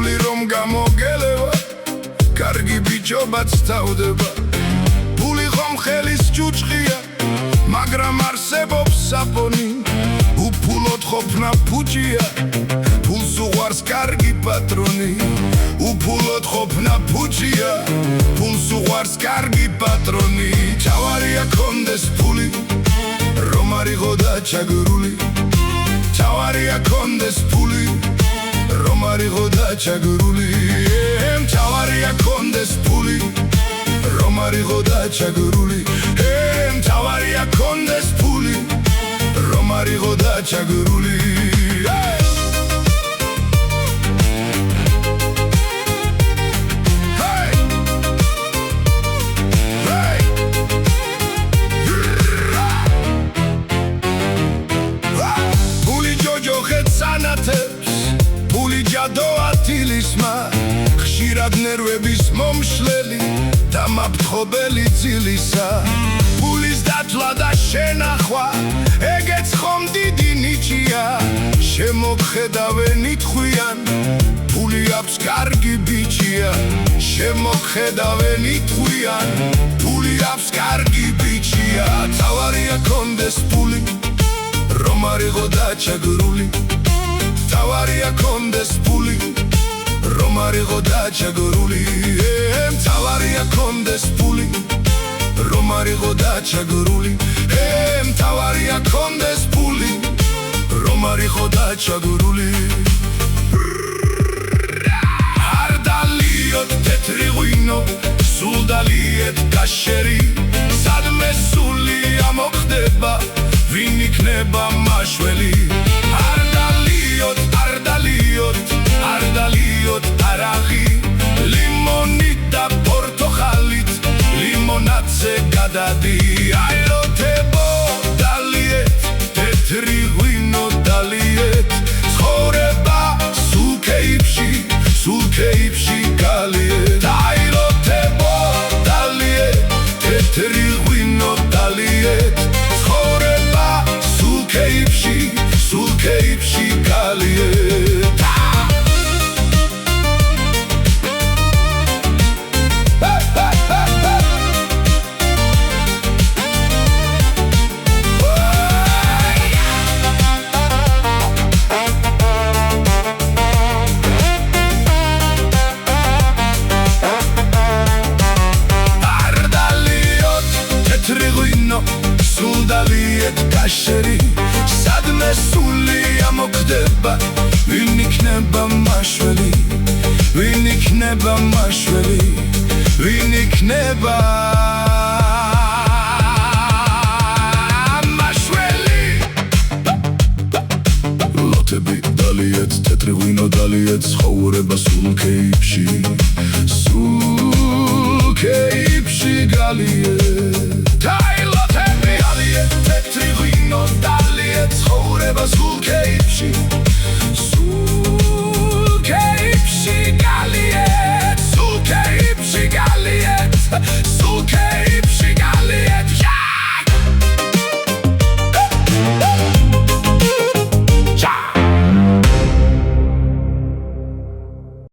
ფული რომ გამოგელევა კარგი ბიჭობაც თავდება ფული ხომ ხელის ჭუჭყია მაგრამ არსებობს საფონი უფულოდ ყოფნა ფუჭია ფულს უყვარს კარგი პატრონი უფულოდ ყოფნა ფუჭია ფულს უყვარს კარგი პატრონი თავარია კონდეს ფული რომ არიღო და ჩაგრული თავარია კონდეს ფული რომ არიღო და ჩაგრული თავარია კონდეს ფული რომ არიღო და ჩაგრული თავარია კონდეს ფული რომ არიღო და ჩაგრული ხშირად ნერვების მომშლელი და მაფრთხობელი ძილისა ფულის დათვლა და შენახვა ეგეც ხომ დიდი ნიჭია შემოგხედავენ იტყვიან ფული აქვს კარგი ბიჭია შემოგხედავენ იტყვიან ფული აქვს კარგი ბიჭია თავარია კონდეს ფული რომ არიღო და ჩაგრული თავარია კონდეს ფული რომ არიღო და ჩაგრული თავარია კონდეს ფული რომ არიღო და ჩაგრული თავარია კონდეს ფული რომ არიღო და ჩაგრული არ დალიოთ თეთრი ღვინო სულ დალიეთ კაშერი სადმე სული ამოხდება ვინ იქნება მაშველი არ დალიოთ არაღი ლიმონით და პორტოხალით ლიმონადზე გადადი აილოთებო დალიეთ თეთრი ღვინო დალიეთ ცხოვრება სულ ქეიფში გალიეთ აილოთებო დალიეთ თეთრი ღვინო დალიეთ ცხოვრება სულ ქეიფში გალიეთ კაშერი სადმე სული ამოხდება ვინ იქნება მაშველი ვინ იქნება მაშველი ვინ იქნება მაშველი ლოთები დალიეთ თეთრი ღვინო დალიეთ ცხოვრება სულ ქეიფში გალიეთ